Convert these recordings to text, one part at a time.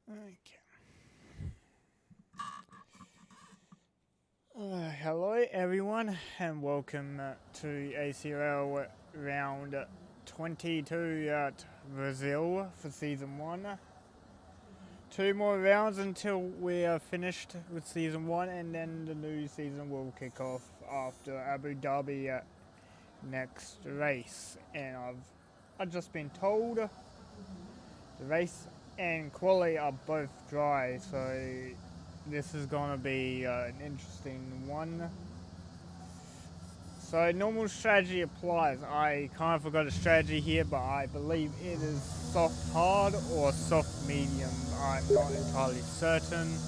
Okay. Hello everyone and welcome to ACRL round 22 at Brazil for season 1. 2 more rounds until we are finished with season 1 and then the new season will kick off after Abu Dhabi next race. And I've just been told the race and quali are both dry, so this is going to be an interesting one. So normal strategy applies. I kind of forgot a strategy here, but I believe it is soft hard or soft medium. I'm not entirely certain.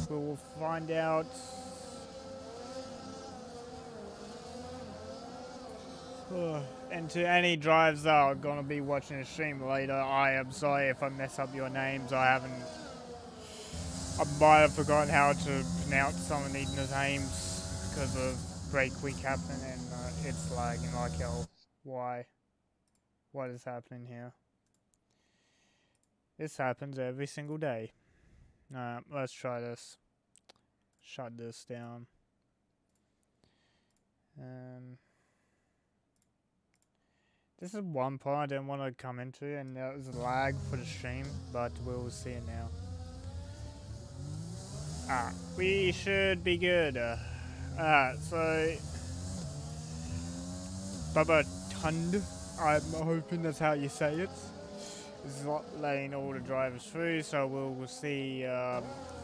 We will find out. And to any drivers that are going to be watching the stream later, I am sorry if I mess up your names. I might have forgotten how to pronounce some of these names because of break week happening and it's lagging like hell. Why? What is happening here? This happens every single day. Let's try this. Shut this down. This is one part I didn't want to come into, and there was lag for the stream, but we'll see it now. We should be good. So Bubba Tund, I'm hoping that's how you say it, is not letting all the drivers through, so we'll see.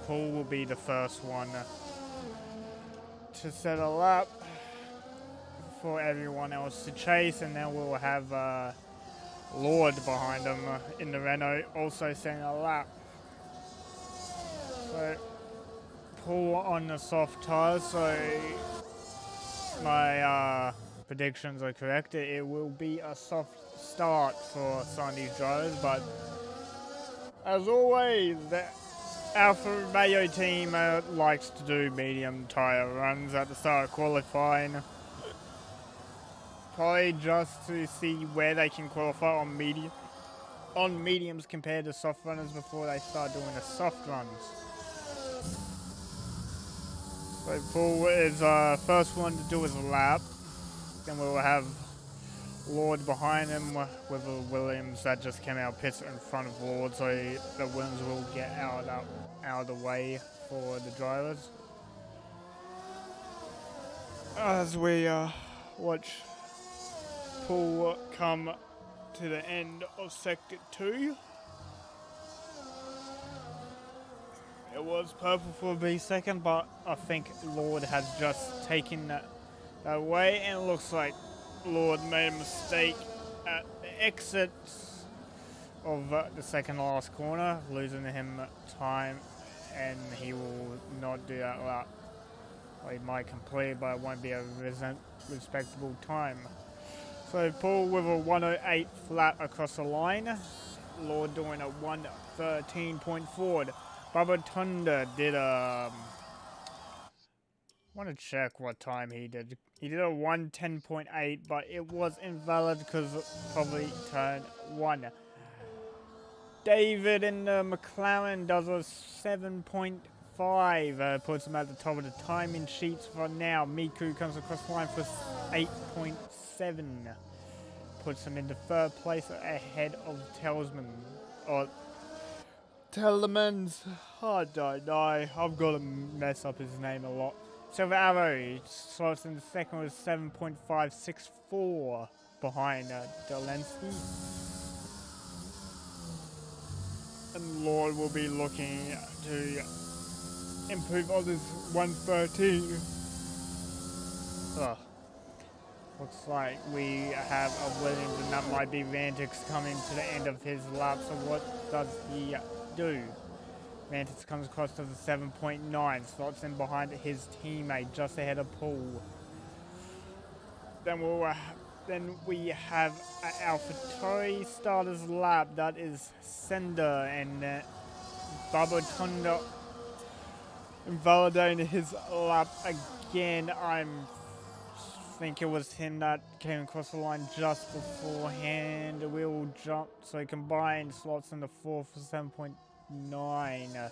Paul will be the first one to set a lap for everyone else to chase, and then we'll have Lord behind him in the Renault also setting a lap. So Paul on the soft tyres, so my predictions are correct. It will be a soft start for some of these drivers, but as always, the Alfa Romeo team likes to do medium tyre runs at the start of qualifying. Probably just to see where they can qualify on mediums compared to soft runners before they start doing the soft runs. So Paul is first one to do his lap. Then we'll have Lord behind him with the Williams that just came out pits in front of Lord, so the Williams will get out of the way for the drivers. As we watch Paul come to the end of sector 2. It was purple for a B second, but I think Lord has just taken that away, and it looks like Lord made a mistake at the exit of the second last corner, losing him time, and he will not do that lap. Well, he might complete, but it won't be a respectable time. So Paul with a 108 flat across the line. Lord doing a 113 point forward. Bubba Tunda did a... I want to check what time he did. He did a 110.8, but it was invalid because probably turn 1. David in the McLaren does a 7.5, puts him at the top of the timing sheets for now. Miku comes across the line for 8.7, puts him into third place ahead of Telsman. Or Telemans, I don't know, I've got to mess up his name a lot. Silver Arrow slots in the second with 7.564 behind Delensky. And Lord will be looking to improve on this 113. Looks like we have a Williams, and that might be Vantix coming to the end of his lap. So what does he do? Vantix comes across to the 7.9, slots in behind his teammate just ahead of Paul. Then we have an AlphaTauri starter's lap. That is Sender, and Bubba Tunda invalidating his lap again. I think it was him that came across the line just beforehand. The wheel jumped, so combined slots in the 4 for 1:09.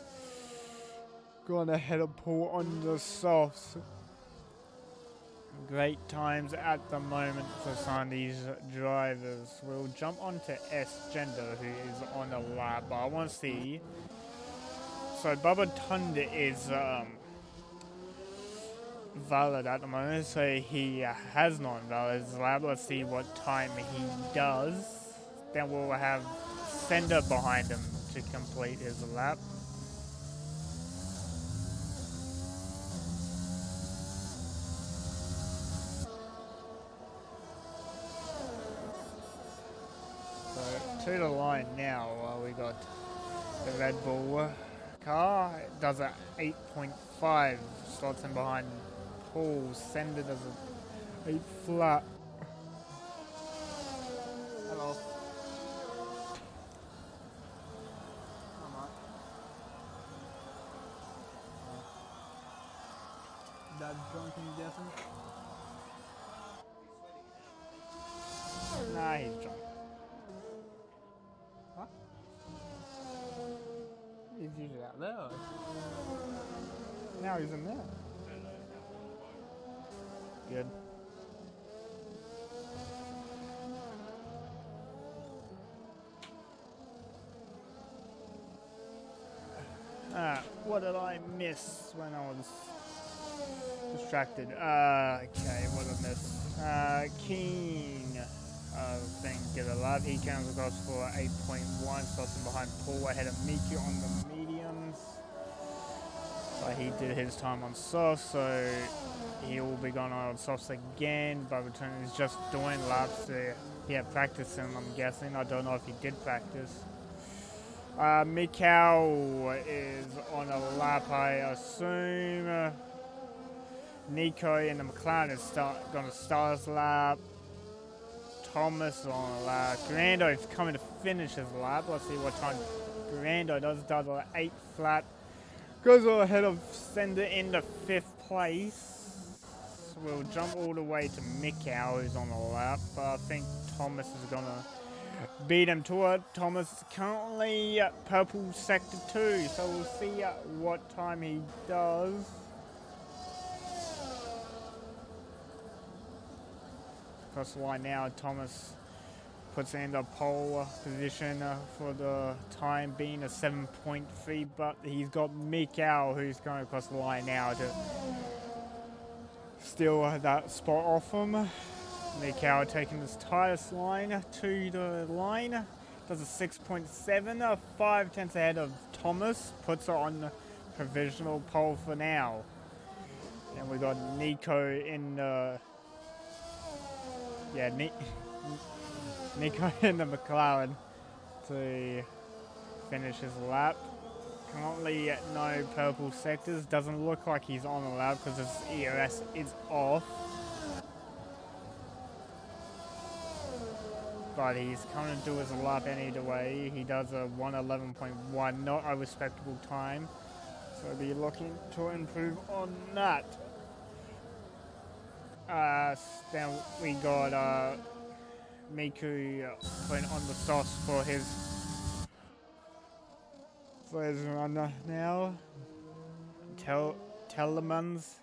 Going ahead of Paul on the softs. Great times at the moment for some of these drivers. We'll jump onto S Gender, who is on a lap, but I want to see. So Bubba Thunder is valid at the moment, so he has non-valid lap. Let's see what time he does. Then we'll have Sender behind him to complete his lap. So to the line now, we got the Red Bull car. It does a 8.5, slots in behind Paul. Sender does a 8 flat. Hello. That drunk and guessing? Nah, he's drunk. What? He's usually out there. Now he's in there. Good. What did I miss when I was distracted? Okay, what did I miss? Keen, thing get a lap. He comes across for 8.1, starts in behind Paul ahead of Miki on the mediums. But he did his time on softs, so he will be going on softs again. But return is just doing laps. He had practice in, I'm guessing. I don't know if he did practice. Mikau is on a lap, I assume. Nico in the McLaren is going to start his lap. Thomas is on a lap. Grando is coming to finish his lap. Let's see what time Grando does. Does an 8 flat. Goes all ahead of Sender in the 5th place. So we'll jump all the way to Mikau, who's on the lap. But I think Thomas is going to beat him to it. Thomas is currently purple sector 2, so we'll see what time he does. Across the line now, Thomas puts in the pole position for the time being a 7.3, but he's got Mikau who's going across the line now to steal that spot off him. Mikau taking his tightest line to the line. Does a 6.7, 5 tenths ahead of Thomas. Puts it on the provisional pole for now. And we got Nico in the... Yeah, Nico in the McLaren to finish his lap. Currently no purple sectors. Doesn't look like he's on the lap because his ERS is off. But he's coming to do his lap anyway. He does a 1:11.1, not a respectable time. So we'll be looking to improve on that. Then we got Miku putting on the sauce for his run now. Telemans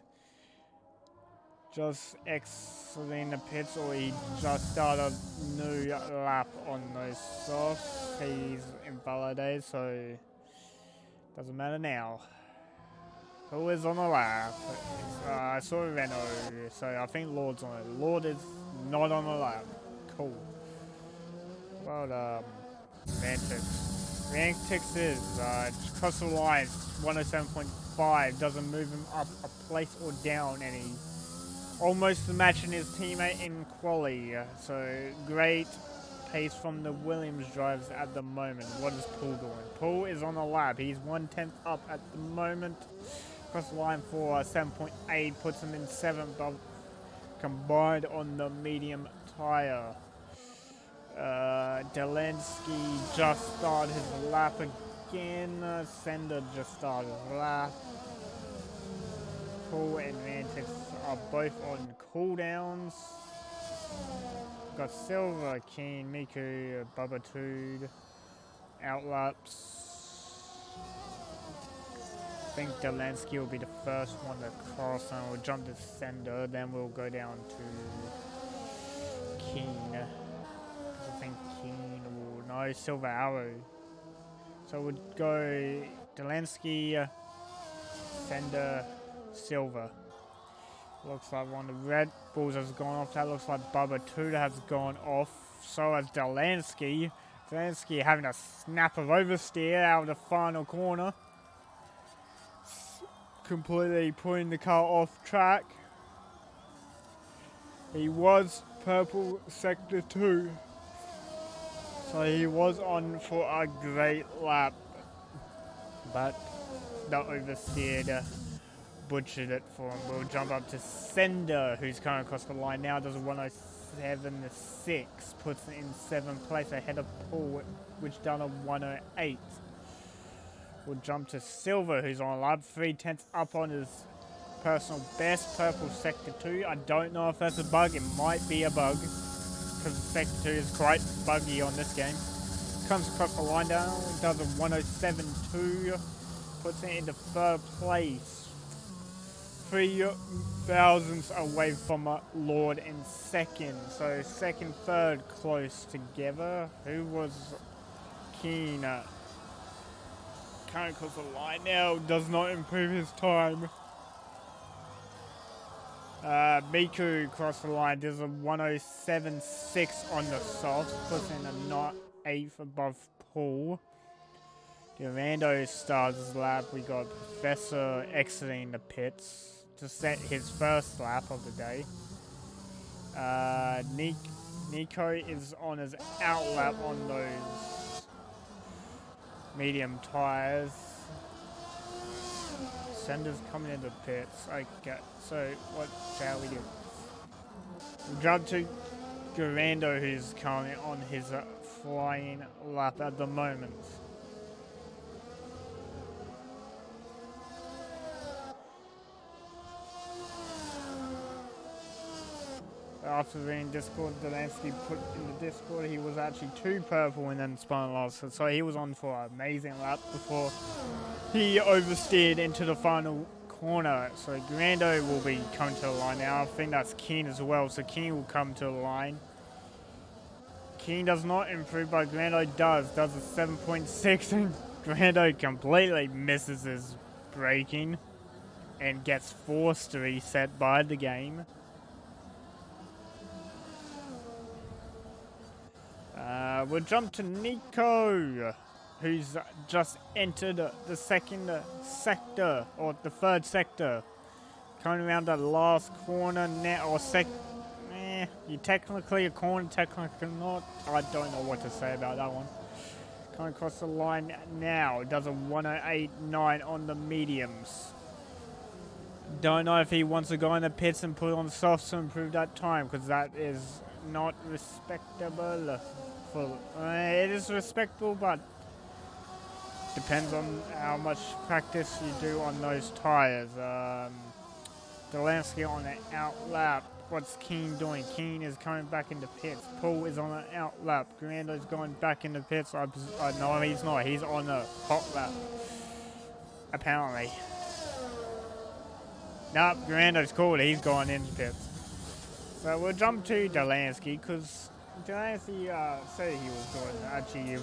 just exiting the pits, or he just started a new lap on those softs. He's invalidated, so doesn't matter now. Who is on the lap? I saw Renault, so I think Lord's on it. Lord is not on the lap. Cool. Well, Rantix. Rantix is across the line, 107.5, doesn't move him up a place or down any. Almost matching his teammate in quali, so great pace from the Williams drivers at the moment. What is Paul doing? Paul is on the lap. He's 1/10 up at the moment. Across the line for 7.8, puts him in 7th, but combined on the medium tire. Delensky just started his lap again. Sender just started his lap. Paul and Rantix are both on cooldowns. Got Silver, Keen, Miku, Bubba Tood, outlaps. I think Delansky will be the first one to cross, and we'll jump to Sender, then we'll go down to Keen. I think Keen will... No, Silver Arrow. So we'll go Delansky, Sender, Silver. Looks like one of the Red Bulls has gone off. That looks like Bubba Tuda has gone off. So has Delansky. Delansky having a snap of oversteer out of the final corner. Completely putting the car off track. He was purple sector 2. So he was on for a great lap. But the oversteered butchered it for him. We'll jump up to Sender, who's coming across the line now. Does a 107.6. Puts it in 7th place ahead of Paul, which done a 108. We'll jump to Silver, who's on a lap 3/10 up on his personal best, purple sector 2. I don't know if that's a bug. It might be a bug, because sector 2 is quite buggy on this game. Comes across the line down, does a 107.2, puts it into 3rd place. 3 thousandths away from Lord in 2nd. So 2nd, 3rd close together. Who was Keen? Can't cross the line now, does not improve his time. Miku crossed the line, does a 107.6 on the soft, puts in a not 8th above Paul. Durando starts his lap. We got Professor exiting the pits to set his first lap of the day. Nico is on his out lap on those medium tires. Sender's coming into pits. Okay, so what shall we do? We'll jump to Durando, who's currently on his flying lap at the moment. After being Discord, Delansky put in the Discord, he was actually 2 purple and then spun lost. So he was on for an amazing lap before he oversteered into the final corner. So Grando will be coming to the line now. I think that's Keen as well. So Keen will come to the line. Keen does not improve, but Grando does a 7.6, and Grando completely misses his braking and gets forced to reset by the game. We'll jump to Nico, who's just entered the 2nd sector, or the 3rd sector. Coming around the last corner now, or you're technically a corner, technically not. I don't know what to say about that one. Coming across the line now, does a 108.9 on the mediums. Don't know if he wants to go in the pits and put on softs to improve that time, because that is not respectable. It is respectable, but depends on how much practice you do on those tires. Delansky on an out lap. What's Keen doing? Keen is coming back into pits. Paul is on an out lap. Grando's going back into pits. No, he's not. He's on a hot lap. Apparently. Nope, Grando's cool. He's going into pits. So we'll jump to Delansky, because Delansky said he was going. Actually, he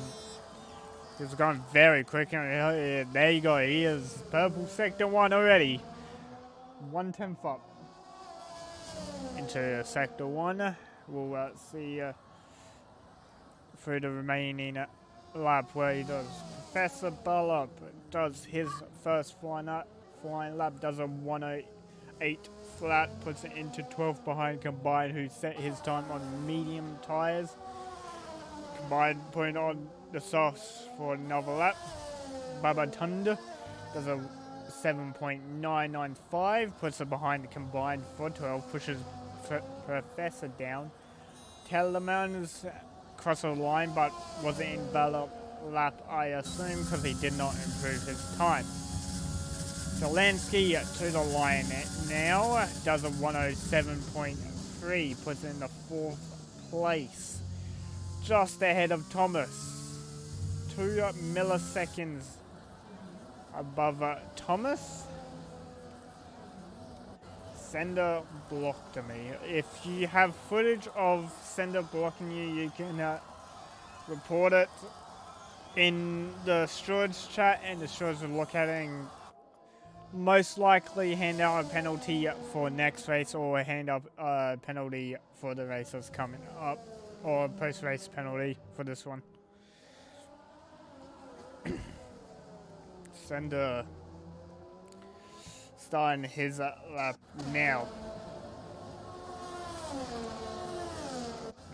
was going very quick. And there you go. He is purple sector 1 already. 1/10 up into sector 1. We'll see through the remaining lap where he does. Professor Bullup does his first flying lap. Does a 108 flat, puts it into 12th behind Combined, who set his time on medium tires. Combined putting on the softs for another lap. Baba Tunda does a 7.995, puts it behind the Combined for 12, pushes Professor down. Teleman's crossed the line, but wasn't in valid lap, I assume, because he did not improve his time. Delansky to the line now, does a 107.3, puts in the 4th place, just ahead of Thomas. 2 milliseconds above Thomas. Sender blocked me. If you have footage of Sender blocking you, you can report it in the stewards chat, and the stewards will look at it and most likely hand out a penalty for next race, or hand up a penalty for the race that's coming up, or a post-race penalty for this one. Sender starting his lap now.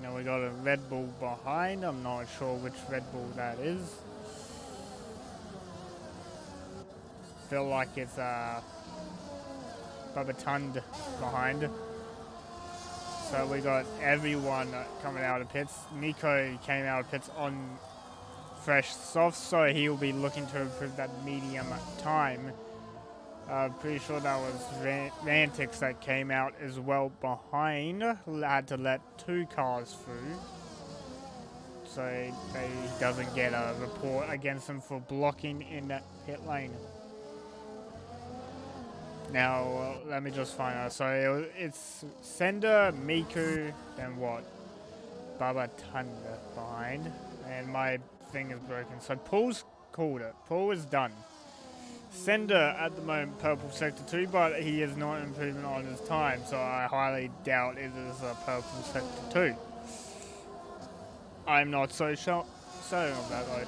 Now we got a Red Bull behind. I'm not sure which Red Bull that is. Feel like it's Bubba Tund behind. So we got everyone coming out of pits. Nico came out of pits on fresh soft, so he'll be looking to improve that medium time. Pretty sure that was Rantix that came out as well behind. Had to let 2 cars through, so he doesn't get a report against him for blocking in that pit lane. Now, let me just find out. So it's Sender, Miku, then what? Baba Thunder behind. And my thing is broken. So Paul's called it. Paul is done. Sender at the moment purple sector 2, but he is not improving on his time, so I highly doubt it is a purple sector 2. I'm not so sure of that though.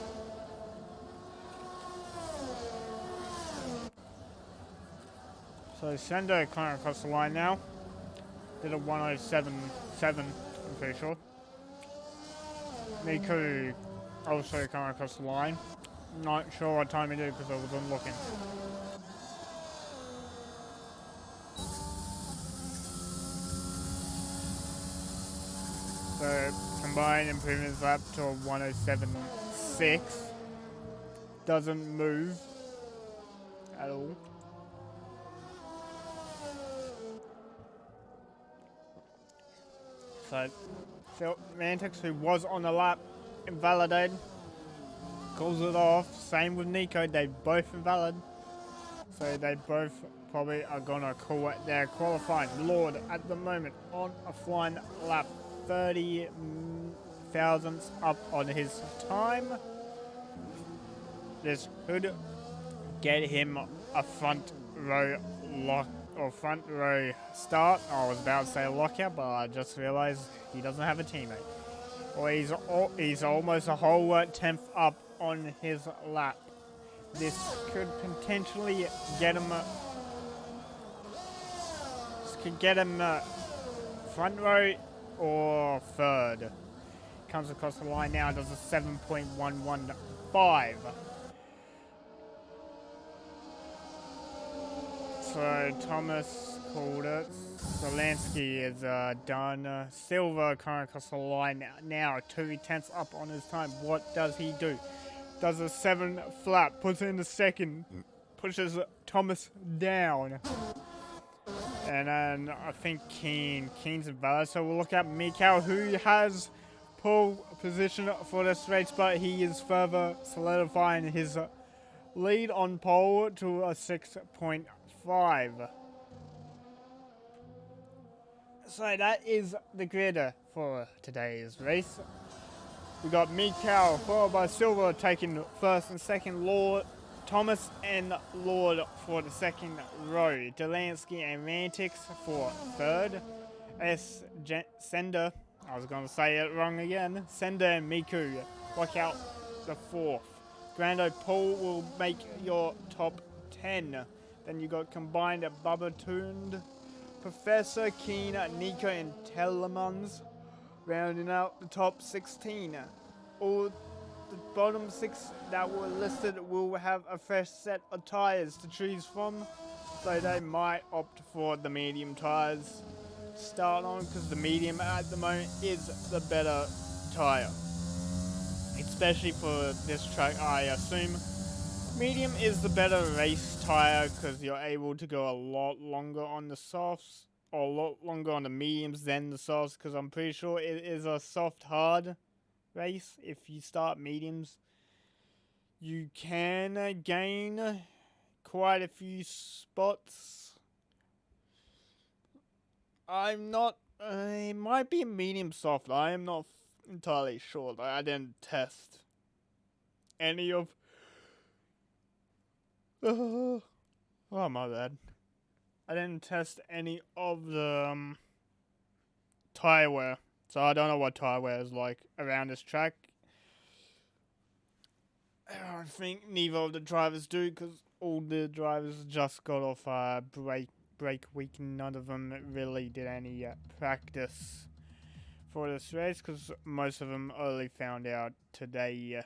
So Sender coming across the line now. Did a 107.7, I'm pretty sure. Miku also coming across the line. Not sure what time he did because I wasn't looking. So combined improvements up to a 107.6. Doesn't move at all. So Phil Mantix, who was on the lap, invalidated. Calls it off. Same with Nico, they both invalid. So they both probably are gonna call it their qualifying. Lord at the moment on a flying lap, 30 thousandths up on his time. This could get him a front row lock or front row start. I was about to say lockout, but I just realized he doesn't have a teammate. Well, he's almost a whole tenth up on his lap. This could potentially get him. This could get him front row or third. Comes across the line now. Does a 7.115. So Thomas called it. Zelensky is done. Silver coming across the line now. 2/10 up on his time. What does he do? Does a 7 flap, puts it in the second, pushes Thomas down. And then I think Keen's invalid. So we'll look at Mikau, who has pole position for this race, but he is further solidifying his lead on pole to a 6.5. So that is the grid for today's race. We got Mikau followed by Silver taking first and second, Lord, Thomas and Lord for the second row, Delansky and Rantix for third, Sender, I was going to say it wrong again, Sender and Miku work out the fourth. Grando Paul will make your top 10. Then you got combined at Bubba Tooned, Professor Keen, Nico and Telemans, rounding out the top 16. All the bottom 6 that were listed will have a fresh set of tyres to choose from, so they might opt for the medium tyres to start on, because the medium at the moment is the better tyre. Especially for this track, I assume medium is the better race tyre, because you're able to go a lot longer on the softs, or a lot longer on the mediums than the softs, because I'm pretty sure it is a soft hard race. If you start mediums, you can gain quite a few spots. I'm not. It might be a medium soft. I am not entirely sure. I didn't test any of. Oh my bad. I didn't test any of the tire wear, so I don't know what tire wear is like around this track. I don't think neither of the drivers do, because all the drivers just got off break week. None of them really did any practice for this race, because most of them only found out today,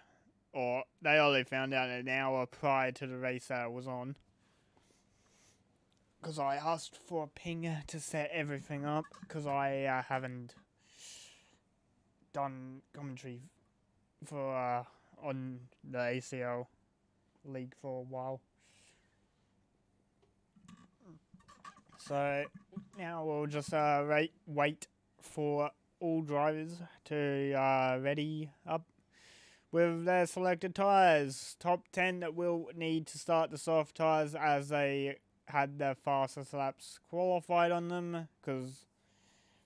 or they only found out an hour prior to the race that I was on. Because I asked for a ping to set everything up, because I haven't done commentary for on the ACRL league for a while. So now we'll just wait for all drivers to ready up with their selected tyres. Top 10 will need to start the soft tyres, as they had their fastest laps qualified on them.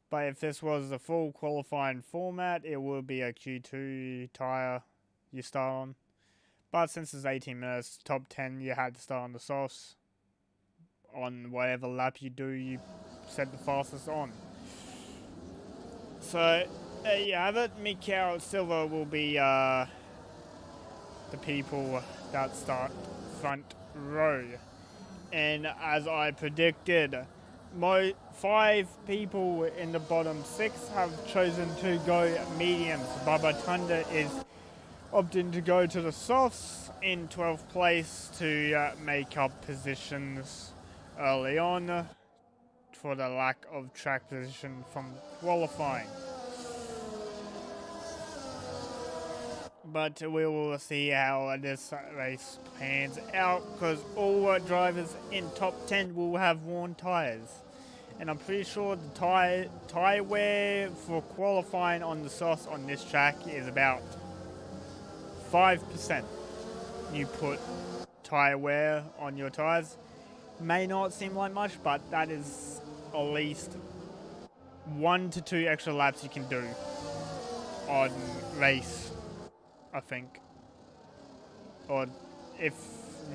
But if this was the full qualifying format, it would be a Q2 tyre you start on. But since it's 18 minutes, top 10, you had to start on the softs. On whatever lap you do, you set the fastest on. So there you have it. Mikau Silva will be the people that start front row. And as I predicted, 5 people in the bottom 6 have chosen to go mediums. Baba Tunda is opting to go to the softs in 12th place to make up positions early on for the lack of track position from qualifying. But we will see how this race pans out, because all drivers in top 10 will have worn tyres. And I'm pretty sure the tyre wear for qualifying on the softs on this track is about 5%. You put tyre wear on your tyres. May not seem like much, but that is at least 1 to 2 extra laps you can do on race, I think. Or if,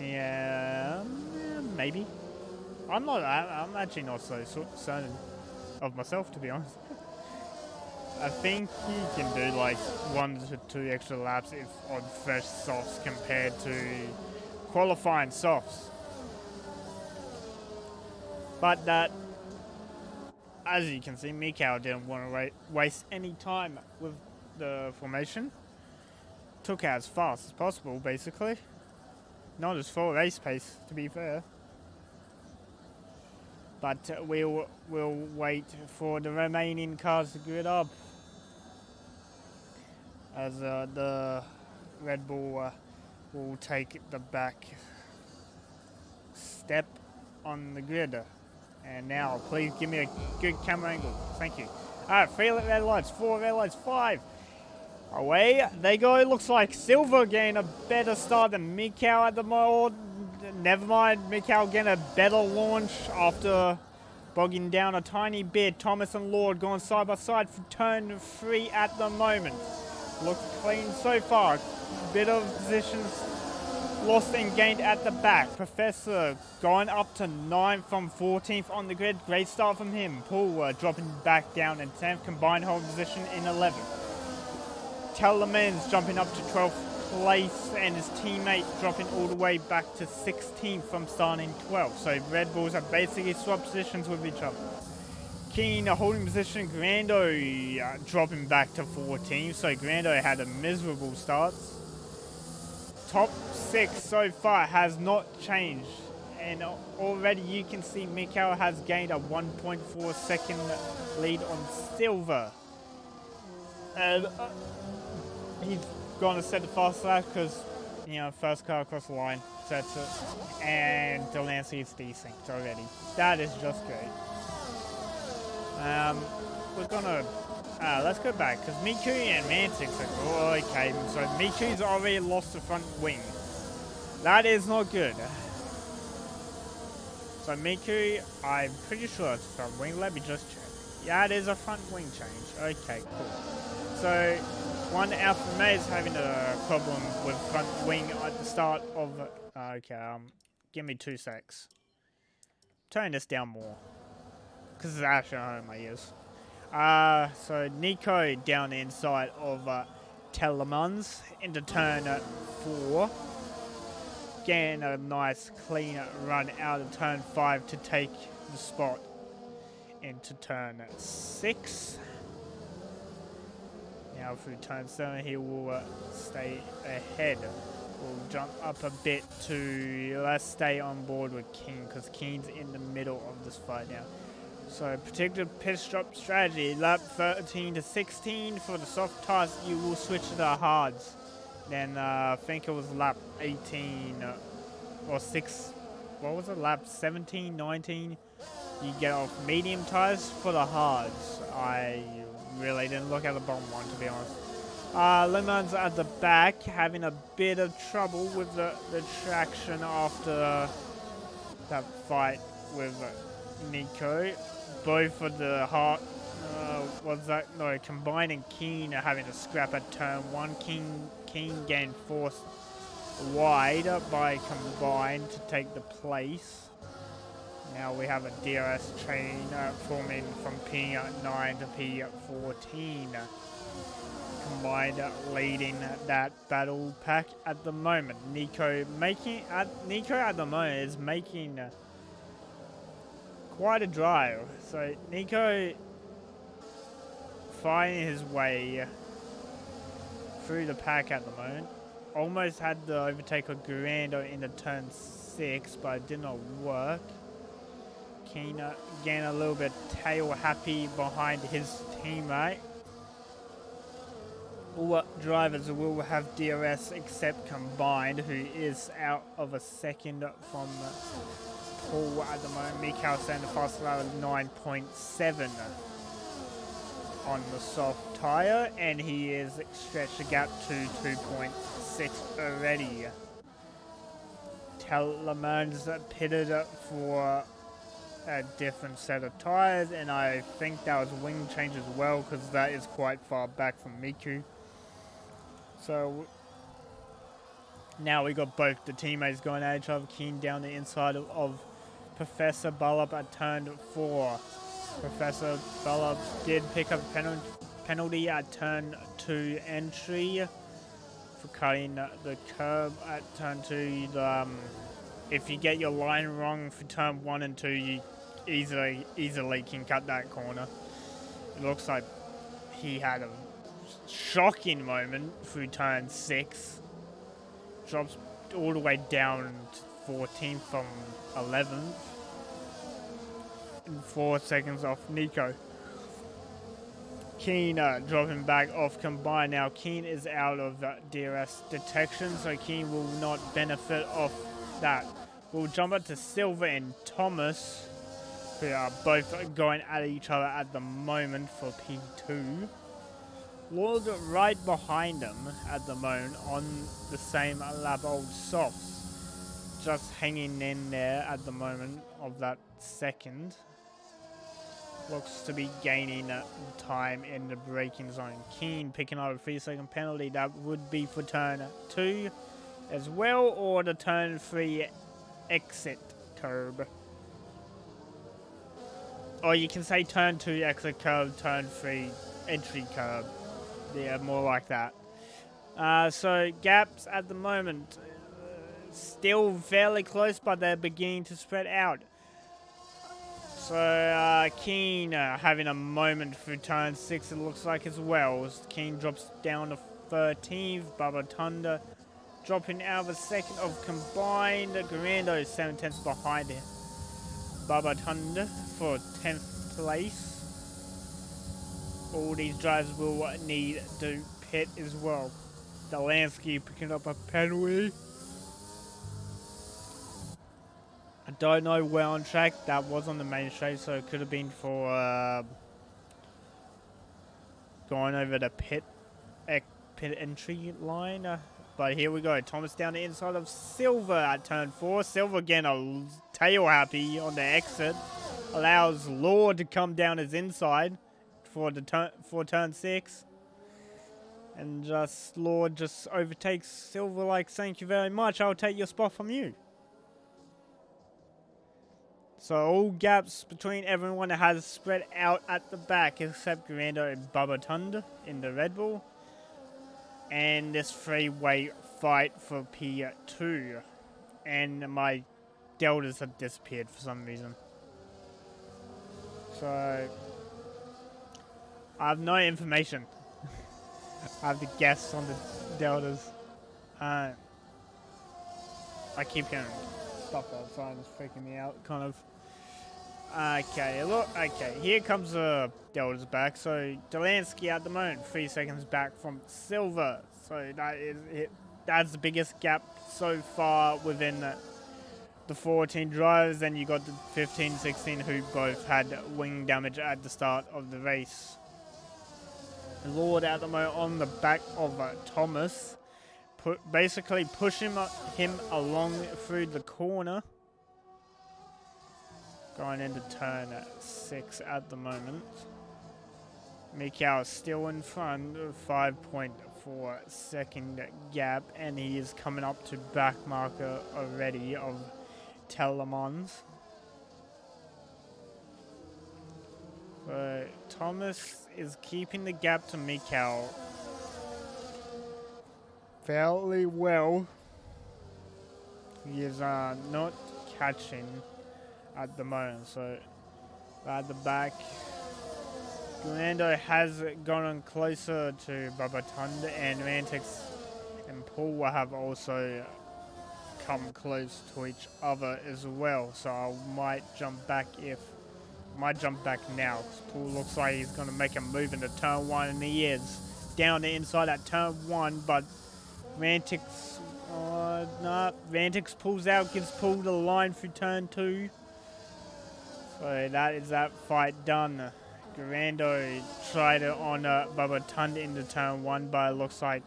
yeah, maybe. I'm actually not so certain of myself, to be honest. I think you can do like 1 to 2 extra laps if on fresh softs compared to qualifying softs. But that, as you can see, Mikau didn't want to waste any time with the formation. Took out as fast as possible, basically. Not as full race pace, to be fair. But we'll wait for the remaining cars to grid up, as the Red Bull will take the back step on the grid. And now, please give me a good camera angle. Thank you. Alright, 3 red lights, 4 red lights, 5. Away they go. It looks like Silva getting a better start than Mikau at the moment. Never mind, Mikau getting a better launch after bogging down a tiny bit. Thomas and Lord going side by side for turn 3 at the moment. Looks clean so far. Bit of positions lost and gained at the back. Professor going up to 9th from 14th on the grid. Great start from him. Paul dropping back down in 10th. Combined hold position in 11th. Telemans jumping up to 12th place, and his teammate dropping all the way back to 16th from starting 12th. So Red Bulls have basically swapped positions with each other. Keen holding position. Grando dropping back to 14th. So Grando had a miserable start. Top 6 so far has not changed, and already you can see Mikau has gained a 1.4 second lead on Silva. And he's going to set the fast lap because, you know, first car across the line sets it, and Delancey is desynced already. That is just great. We're gonna let's go back, because Miku and Mantix are okay. So Miku's already lost the front wing. That is not good. So Miku, I'm pretty sure it's front wing. Let me just check. Yeah, it is a front wing change. Okay, cool. So one Alpha Mate is having a problem with front wing at the start of. Okay, give me 2 secs. Turn this down more, because it's actually hurting my ears. So Nico down the inside of Telemans into turn 4. Getting a nice clean run out of turn 5 to take the spot into turn 6. Now through turn 7 he will stay ahead. We'll jump up a bit to let's stay on board with King because King's in the middle of this fight now. So predicted pit stop strategy, lap 13 to 16 for the soft tires, you will switch to the hards. Then I think it was lap 18 or 6, what was it, lap 17, 19, you get off medium tires for the hards. I really didn't look at the bottom one, to be honest. Lemon's at the back, having a bit of trouble with the traction after that fight with Nico. Both of the hard, combining Keen having a scrap at turn 1. Keen getting forced wide by Combined to take the place. Now we have a DRS train forming from P9 to P14. Combined leading that battle pack at the moment. Nico at the moment is making quite a drive. So Nico finding his way through the pack at the moment. Almost had to overtake a Gurando in the turn 6, but it did not work. Keen again a little bit tail happy behind his teammate. All drivers will have DRS except Combined, who is out of a second from Paul at the moment. Mikhail saying the fastest lap of 9.7 on the soft tyre, and he is stretched the gap to 2.6 already. Telemans pitted for a different set of tyres, and I think that was wing change as well, because that is quite far back from Miku. So now we got both the teammates going at each other. Keen down the inside of Professor Bullop at turn 4. Professor Bullop did pick up a penalty at turn 2 entry for cutting the curb at turn 2. If you get your line wrong for turn 1 and 2, you easily can cut that corner. It looks like he had a shocking moment through turn 6. Drops all the way down to 14th from 11th. And 4 seconds off Nico. Keen dropping back off Combined. Now Keen is out of DRS detection, so Keen will not benefit off that. We'll jump up to Silver and Thomas, who are both going at each other at the moment for P2. Lord right behind them at the moment on the same lap, old softs. Just hanging in there at the moment of that second. Looks to be gaining time in the braking zone. Keen picking up a 3-second penalty. That would be for turn 2 as well, or the turn 3 exit curb. Or you can say turn 2 exit curb, turn 3 entry curb. Yeah, more like that. So gaps at the moment still fairly close, but they're beginning to spread out. So Keen having a moment through turn 6, it looks like as well. Keen drops down to 13th. Baba Tunda dropping out of a second of Combined. Gurando 7/10 behind him. Baba Tunda for 10th place. All these drivers will need to pit as well. Delansky picking up a penalty. I don't know where on track. That was on the main straight, so it could have been for going over the pit entry line. but here we go. Thomas down the inside of Silver at turn 4. Silver getting a tail happy on the exit. Allows Lord to come down his inside for turn 6. And Lord just overtakes Silver like, thank you very much, I'll take your spot from you. So all gaps between everyone has spread out at the back except Grando and Bubba Tund in the Red Bull. And this 3-way fight for P2. And my deltas have disappeared for some reason. So I have no information. I have to guess on the deltas. I keep hearing stuff outside, it's freaking me out, kind of. Okay, look, okay, here comes the deltas back. So Delansky at the moment, 3 seconds back from Silver. So that is it. That's the biggest gap so far within the 14 drivers. Then you got the 15, 16 who both had wing damage at the start of the race. Lord at the moment on the back of Thomas, basically pushing him along through the corner. Going into turn 6 at the moment. Mikau still in front, 5.4 second gap, and he is coming up to back marker already of Telemons. So Thomas is keeping the gap to Mikau fairly well. He is not catching at the moment, so at the back, Grando has gone closer to Bubba Tund, and Mantix and Paul have also come close to each other as well. So I might jump back now, because Paul looks like he's going to make a move into turn 1, and he is down the inside at turn 1, but Mantix pulls out, gives Paul the line through turn 2. So that is that fight done. Grando tried it on Bubba Tund into turn 1, but it looks like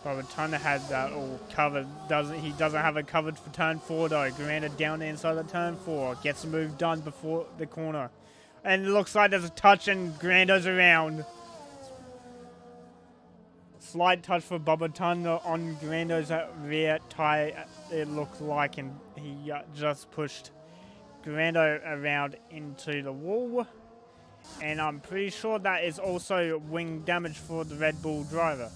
Bubba Tund had that all covered. He doesn't have it covered for turn 4 though. Grando down the inside of turn 4. Gets the move done before the corner. And it looks like there's a touch and Grando's around. Slight touch for Bubba Tund on Grando's rear tire, it looks like, and he just pushed Grando around into the wall. And I'm pretty sure that is also wing damage for the Red Bull driver.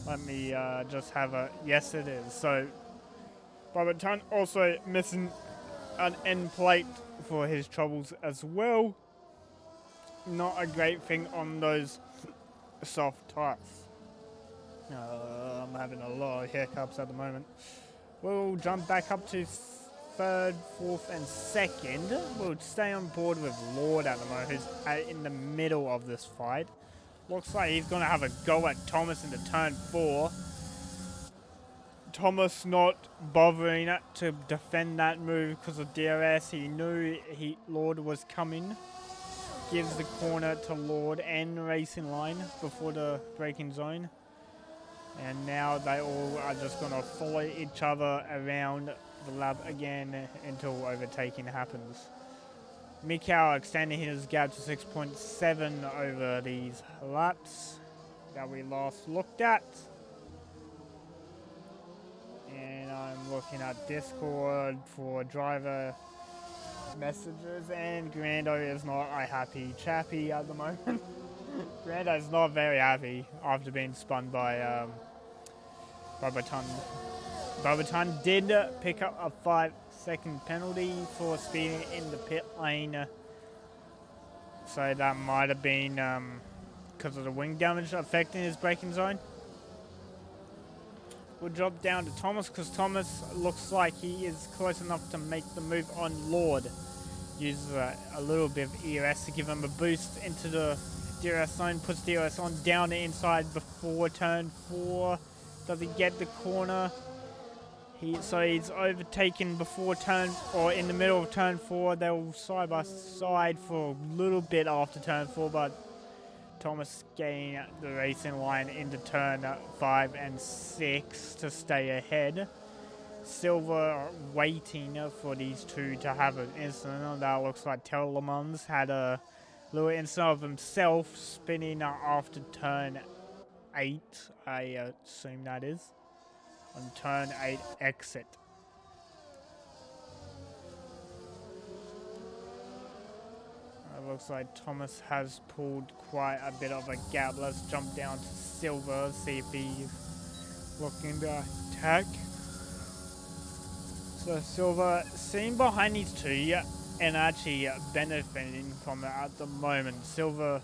Let me just have a... Yes, it is. So, Bubba Tund also missing an end plate for his troubles as well. Not a great thing on those soft tires. I'm having a lot of hiccups at the moment. We'll jump back up to 3rd, 4th, and 2nd. We'll stay on board with Lord at the moment, who's in the middle of this fight. Looks like he's going to have a go at Thomas into turn 4. Thomas not bothering to defend that move because of DRS. He knew Lord was coming. Gives the corner to Lord and racing line before the braking zone. And now they all are just going to follow each other around the lap again until overtaking happens. Mikau extending his gap to 6.7 over these laps that we last looked at. And I'm looking at Discord for driver messages, and Grando is not a happy chappy at the moment. Grando is not very happy after being spun by Bubba Tund. Bubba Tund did pick up a 5-second penalty for speeding in the pit lane. So that might have been because of the wing damage affecting his braking zone. We'll drop down to Thomas because Thomas looks like he is close enough to make the move on Lord. Uses a little bit of ERS to give him a boost into the DRS zone. Puts DRS on down the inside before turn 4. Does he get the corner? So he's overtaken before turn, or in the middle of turn 4. They were side by side for a little bit after turn 4, but Thomas getting the racing line into turn 5 and 6 to stay ahead. Silver waiting for these two to have an incident. That looks like Telemans had a little incident of himself spinning after turn 8, I assume that is. On turn 8 exit. It looks like Thomas has pulled quite a bit of a gap. Let's jump down to Silver, see if he's looking to attack. So Silver seen behind these two and actually benefiting from it at the moment. Silver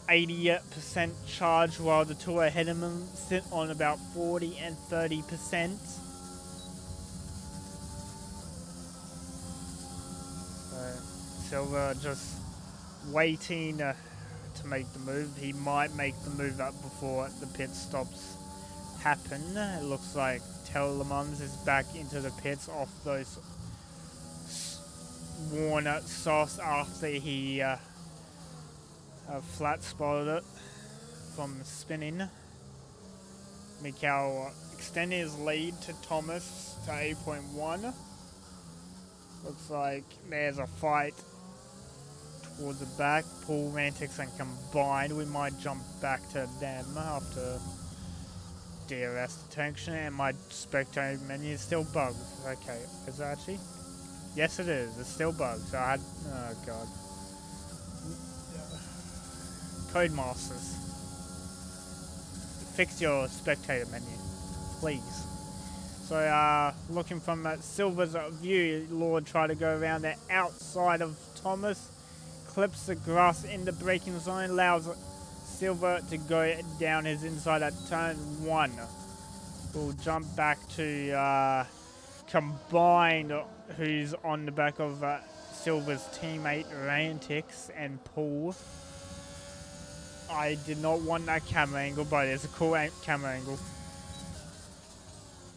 80% charge while the two ahead of him sit on about 40 and 30%. Silver just waiting to make the move. He might make the move up before the pit stops happen. It looks like Telemans is back into the pits off those worn softs after he flat spotted it from spinning. Mikhail extending his lead to Thomas to 8.1. Looks like there's a fight towards the back. Paul, Rantix and Combined. We might jump back to them after DRS detection, and my spectator menu is still bugged. Okay, is it actually? Yes, it is. It's still bugged. So I had, oh god. Codemasters, fix your spectator menu, please. So, looking from Silver's view, Lord tried to go around the outside of Thomas, clips the grass in the braking zone, allows Silver to go down his inside at turn 1. We'll jump back to Combined, who's on the back of Silver's teammate Rantix and Paul. I did not want that camera angle, but it's a cool camera angle.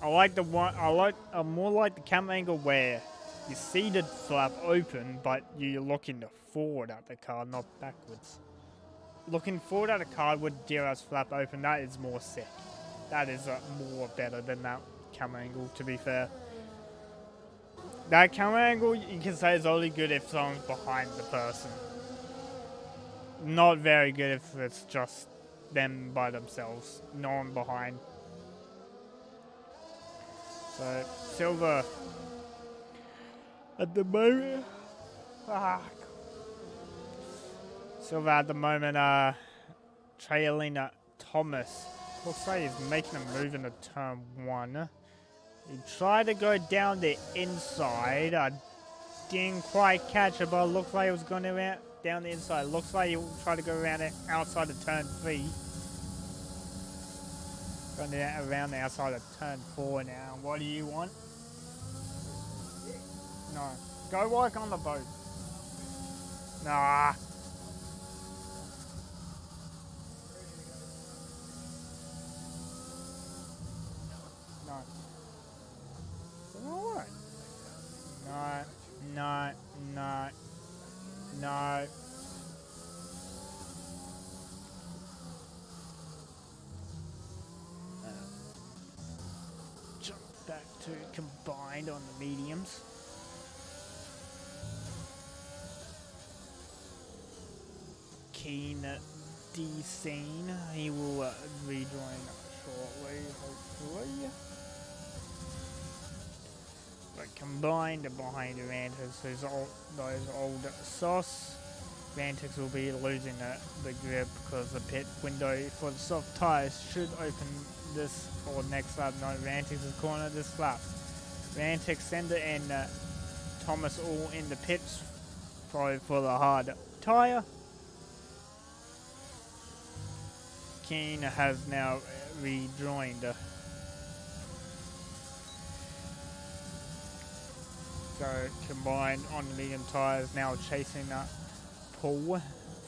I like the one. I more like the camera angle where you see the flap open, but you're looking forward at the car, not backwards. Looking forward at a car with DRS flap open, that is more sick. That is more better than that camera angle, to be fair. That camera angle, you can say, is only good if someone's behind the person. Not very good if it's just them by themselves, no one behind. So, Silver at the moment, Silver at the moment, trailing Thomas. Looks like he's making a move into turn 1. He tried to go down the inside. I didn't quite catch it, but it looked like it was going down the inside. Looks like he'll try to go around it outside of turn 3. Going around the outside of turn 4 now. What do you want? No. Go work on the boat. Nah. No. Alright. No. No. No. No. Jump back to Combined on the mediums. Keen D-Scene. He will rejoin shortly, hopefully. But Combined behind Rantix, those old sauce. Rantix will be losing the grip because the pit window for the soft tires should open this or next lap. No, Rantix is corner this lap. Rantix, Sender, and Thomas all in the pits for the hard tire. Keen has now rejoined. So Combined on the medium tires now chasing Paul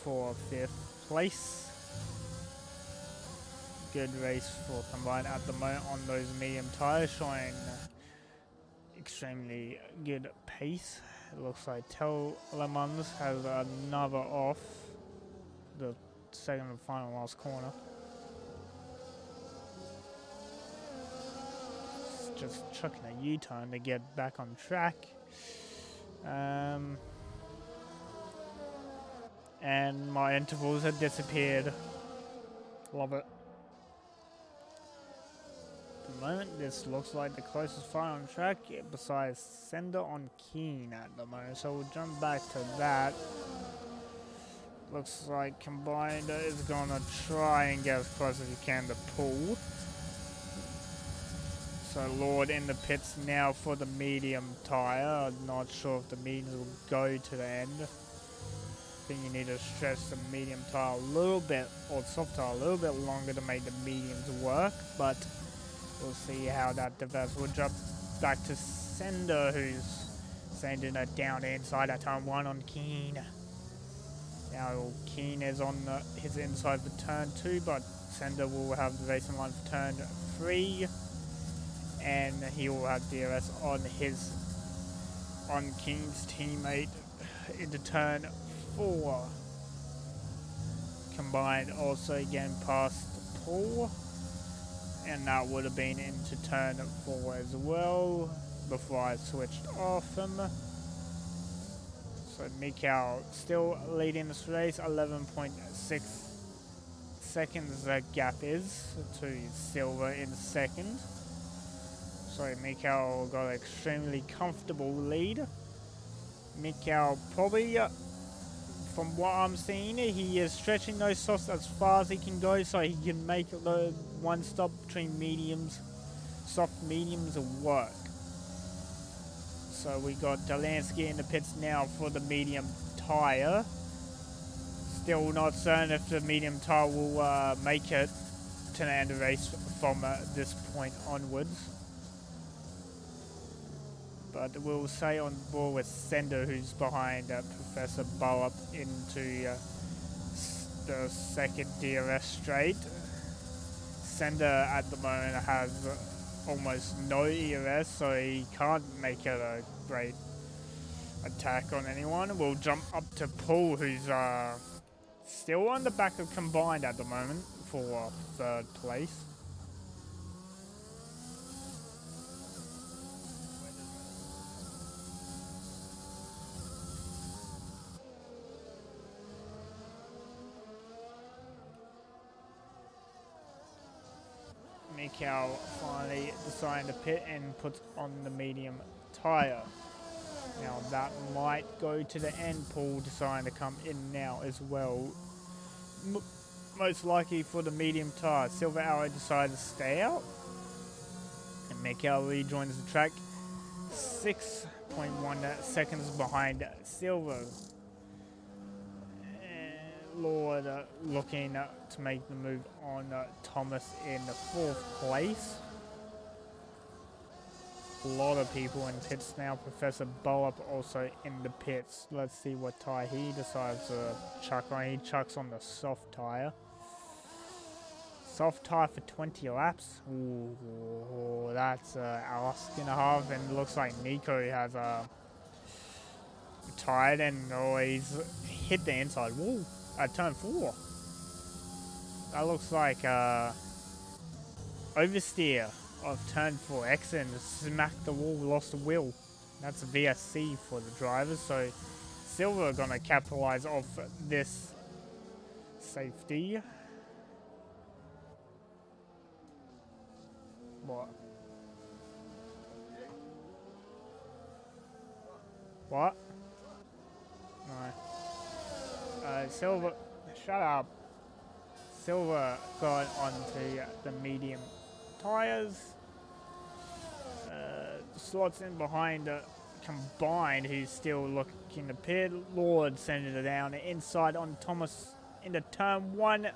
for 5th place. Good race for Combined at the moment on those medium tires, showing extremely good pace. It looks like Telemans has another off. the second and final last corner. Just chucking a U-turn to get back on track. And my intervals have disappeared. Love it. At the moment, this looks like the closest fight on track besides Sender on Keen at the moment. So we'll jump back to that. Looks like Combined is gonna try and get as close as he can to pull. So Lord in the pits now for the medium tyre. I'm not sure if the mediums will go to the end. I think you need to stretch the medium tyre a little bit, or soft tyre a little bit longer to make the mediums work, but we'll see how that develops. We'll jump back to Sender, who's sending it down inside at turn 1 on Keen. Now Keen is on his inside for turn 2, but Sender will have the racing line for turn 3. And he will have DRS on Keen's teammate into turn 4. Combined also again past Paul, and that would have been into turn 4 as well before I switched off him. So Mikau still leading this race, 11.6 seconds the gap is to Silver in second. So Mikau got an extremely comfortable lead. Mikau probably, from what I'm seeing, he is stretching those softs as far as he can go so he can make the one stop between mediums, soft mediums work. So we got Delansky in the pits now for the medium tyre. Still not certain if the medium tyre will make it to the end of the race from this point onwards. But we'll stay on board with Sender, who's behind Professor Bow into the second DRS straight. Sender at the moment has almost no ERS, so he can't make it a great attack on anyone. We'll jump up to Paul, who's still on the back of Combined at the moment for third place. Mikau finally deciding to pit and puts on the medium tyre. Now that might go to the end. Paul deciding to come in now as well. Most likely for the medium tyre. Silver Arrow decided to stay out. And Mikau rejoins the track. 6.1 seconds behind Silver. Lord looking to make the move on Thomas in the 4th place. A lot of people in pits now. Professor Bow also in the pits. Let's see what tyre he decides to chuck on. He chucks on the soft tyre. Soft tyre for 20 laps. Ooh, that's asking a half, and looks like Nico has tired and he's hit the inside wall at turn 4. That looks like oversteer of turn 4. Exon smacked the wall, lost the wheel. That's a VSC for the drivers, so Silver are gonna capitalize off this safety. What? What? No. Silver, shut up. Silver got onto the medium tyres. Slots in behind Combined, who's still looking to pit. Lord sending it down inside on Thomas into turn 1.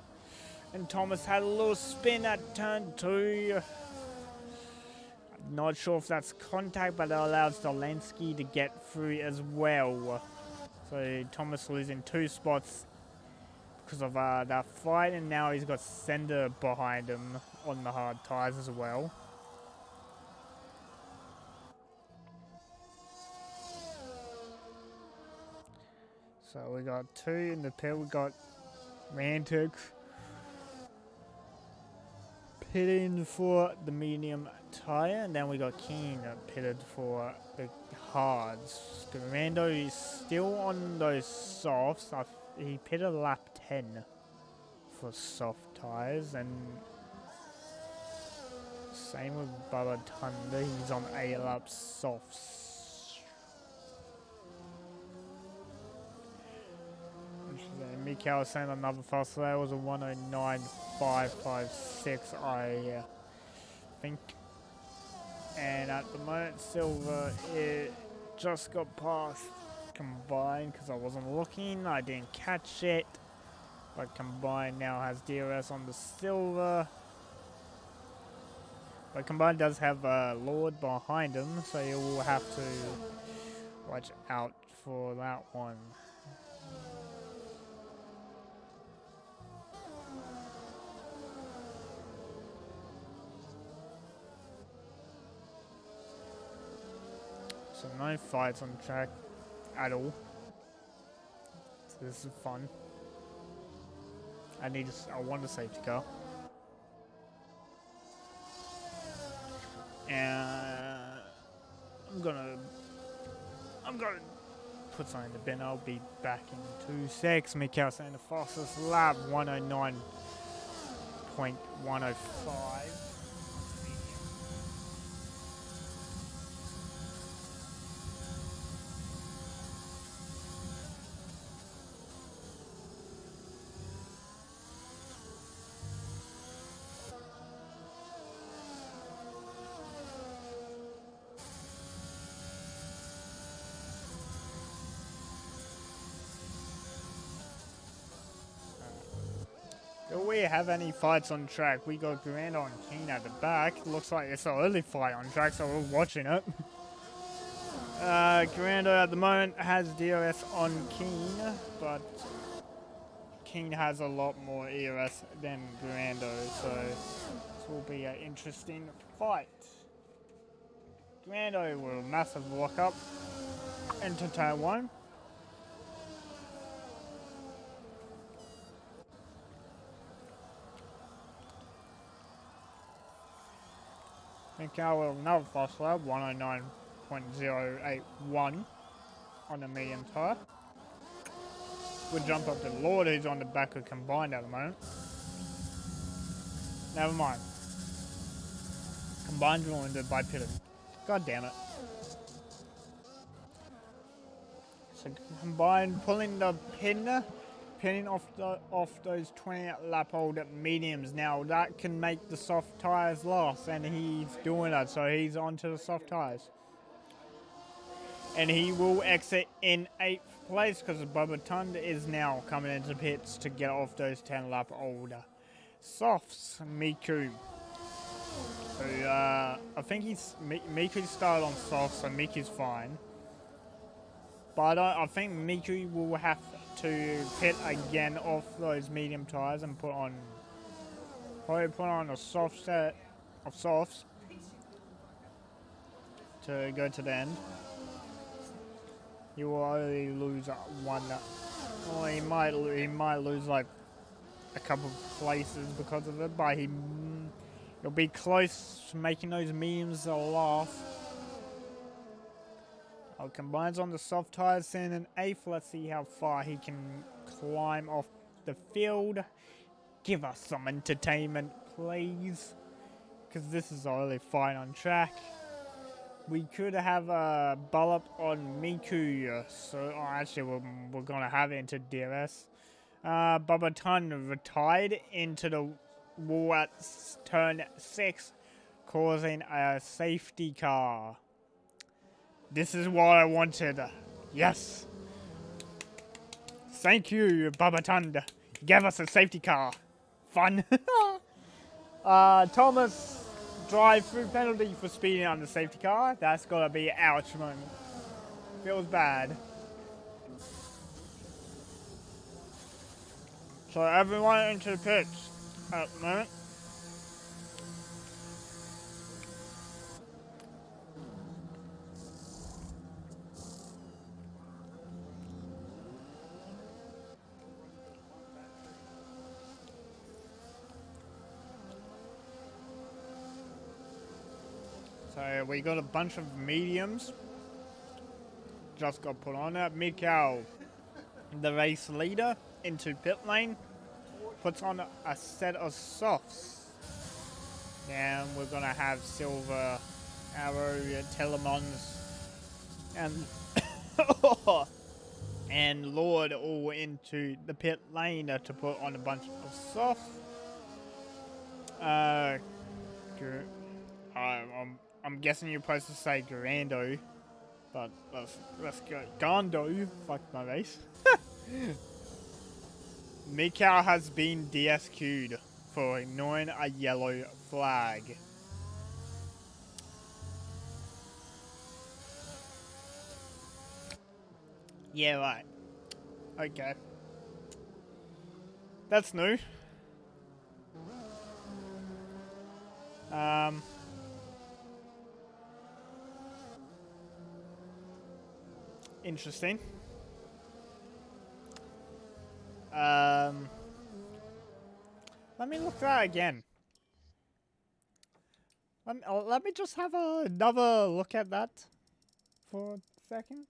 And Thomas had a little spin at turn 2. Not sure if that's contact, but it allows Delansky to get through as well. So Thomas losing 2 spots because of that fight, and now he's got Sender behind him on the hard tyres as well. So we got 2 in the pit. We got Mantic pitting for the medium tire, and then we got Keen pitted for the hards. Commando is still on those softs. He pitted lap 10 for soft tires, and same with Bubba Thunder. He's on 8 lap softs. Mikhail saying another fast lap was a 109.556, I think. And at the moment, Silver it just got past Combined because I wasn't looking. I didn't catch it. But Combined now has DRS on the Silver. But Combined does have Lord behind him, so you will have to watch out for that one. So no fights on track at all. So this is fun. I want a safety car. And I'm gonna put something in the bin. I'll be back in 2 secs. Mikhail saying the fastest lap 109.105. Do we have any fights on track? We got Grando and Keen at the back. Looks like it's the only fight on track, so we're watching it. Grando at the moment has DRS on Keen, but Keen has a lot more ERS than Grando, so this will be an interesting fight. Grando will massive lock up into turn 1. Mikhail will another fast lap, 109.081 on the medium tyre. We'll jump up to Lord, who's on the back of Combined at the moment. Never mind. Combined ruined by pitted. God damn it. So Combined pulling the pinning off those 20 lap old mediums. Now that can make the soft tyres last, and he's doing that, so he's onto the soft tyres. And he will exit in 8th place because Bubba Thunder is now coming into pits to get off those 10 lap older softs. Miku, who I think Miku started on soft, so Miku's fine. But I think Miku will have to pit again off those medium tyres and probably put on a soft set of softs to go to the end. He will only lose one. Well, he might lose like a couple of places because of it, but he'll be close to making those mediums laugh. Combines on the soft tyres, in an 8th. Let's see how far he can climb off the field. Give us some entertainment, please, because this is our only fight on track. We could have a bullop on Miku, so actually we're gonna have it into DRS. Bubba Tun retired into the wall at turn 6, causing a safety car. This is what I wanted. Yes. Thank you, Bubba Tund. Gave us a safety car. Fun. Thomas, drive-through penalty for speeding on the safety car. That's gotta be an ouch moment. Feels bad. So everyone into the pits at the moment. So we got a bunch of mediums. Just got put on it. Mikhail, the race leader, into pit lane. Puts on a set of softs. And we're going to have Silver, Arrow, Telemons, and and Lord all into the pit lane to put on a bunch of softs. I'm guessing you're supposed to say Grando, but let's go Gando. Fuck my race. Mikau has been DSQ'd for ignoring a yellow flag. Yeah, right. Okay. That's new. Interesting. Let me look at that again. Let me just have another look at that for a second.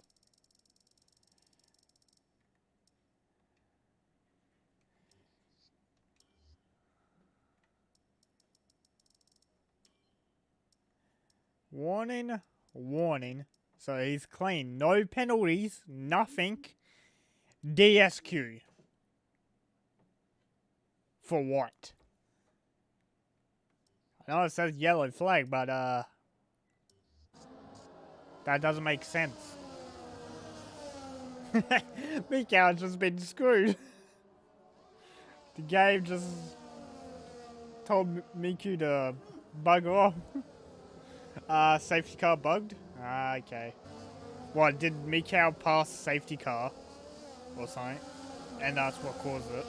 Warning, warning. So he's clean. No penalties, nothing. DSQ. For what? I know it says yellow flag, but that doesn't make sense. Mikau's just been screwed. The game just told Miku to bugger off. Safety car bugged? Okay. What, did Mikau pass safety car? Or something? And that's what caused it.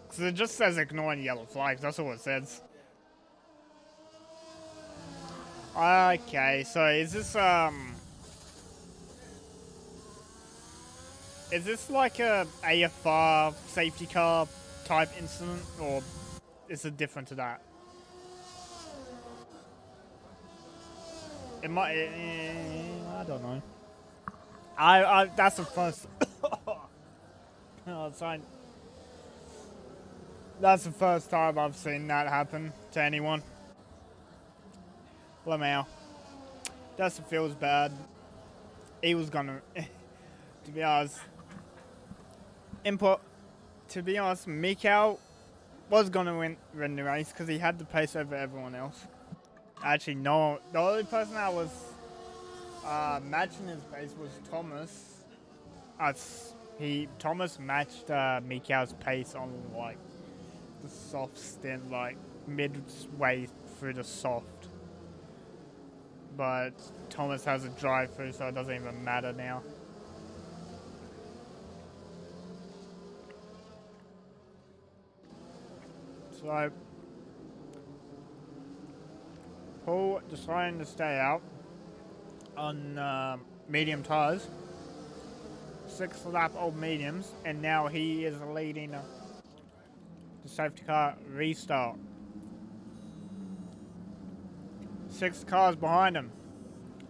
Because it just says ignoring yellow flags, that's all it says. Okay, so is this like a AFR safety car type incident, or is it different to that? It might. I don't know. That's the first. Oh, sorry. That's the first time I've seen that happen to anyone. Lamau. Dustin feels bad. He was gonna. To be honest. To be honest, Mikau was gonna win the race because he had the pace over everyone else. Actually, no. The only person that was matching his pace was Thomas. Thomas matched Mikau's pace on like the soft stint, like midway through the soft. But Thomas has a drive-through, so it doesn't even matter now. So Paul deciding to stay out on medium tires. 6 lap old mediums, and now he is leading the safety car restart. 6 cars behind him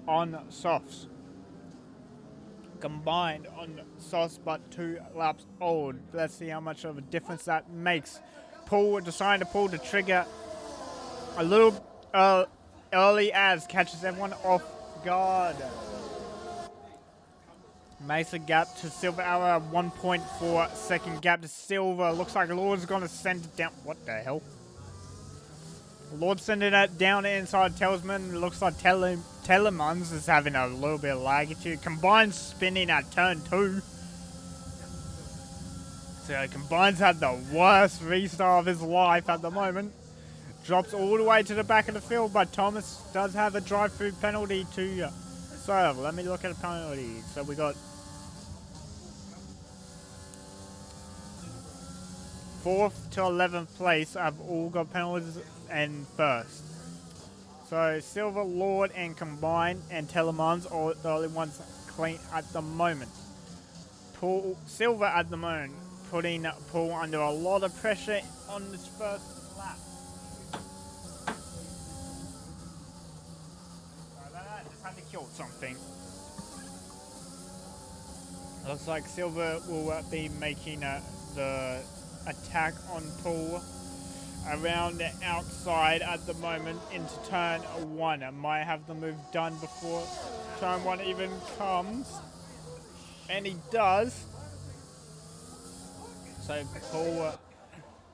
on softs. Combined on softs, but 2 laps old. Let's see how much of a difference that makes. Paul deciding to pull the trigger a little early as catches everyone off guard. Makes a gap to Silver Arrow, 1.4 second gap to Silver. Looks like Lord's gonna send it down. What the hell? Lord sending it down inside Talisman. Looks like Telemons is having a little bit of lag issue. Combined spinning at turn 2. So Combines had the worst restart of his life at the moment. Drops all the way to the back of the field, but Thomas does have a drive-through penalty to serve. Let me look at the penalty. So we got 4th to 11th place have all got penalties, and 1st. So Silver, Lord, and Combined and Telemons are the only ones clean at the moment. Silver at the moment putting Paul under a lot of pressure on this first lap. or something. Looks like Silver will be making the attack on Pool around the outside at the moment into turn 1. I might have the move done before turn 1 even comes. And he does. So Pool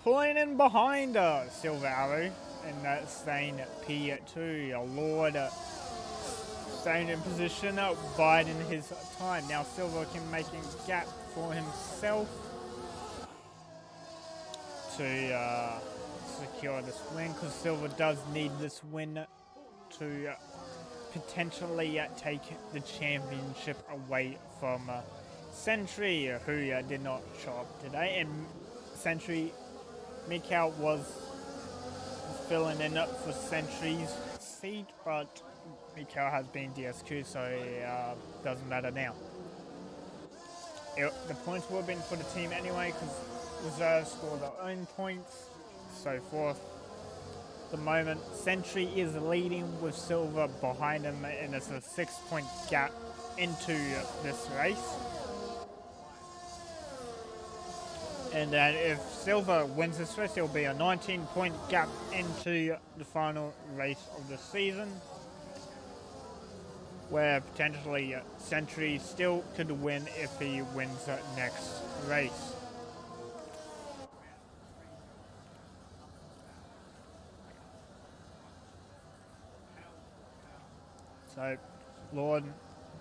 pulling in behind Silver Arrow and staying at P2. Lord staying in position, biding his time. Now Silver can make a gap for himself to secure this win, because Silver does need this win to potentially take the championship away from Sentry, who did not show up today. And Sentry, Mikhail was filling in for Sentry's seat, but Mikhail has been DSQ, so it doesn't matter now. The points would have been for the team anyway, because reserves score their own points, so forth. At the moment, Sentry is leading with Silver behind him, and it's a 6-point gap into this race. And then if Silver wins this race, it'll be a 19-point gap into the final race of the season, where potentially Sentry still could win if he wins the next race. So, Lord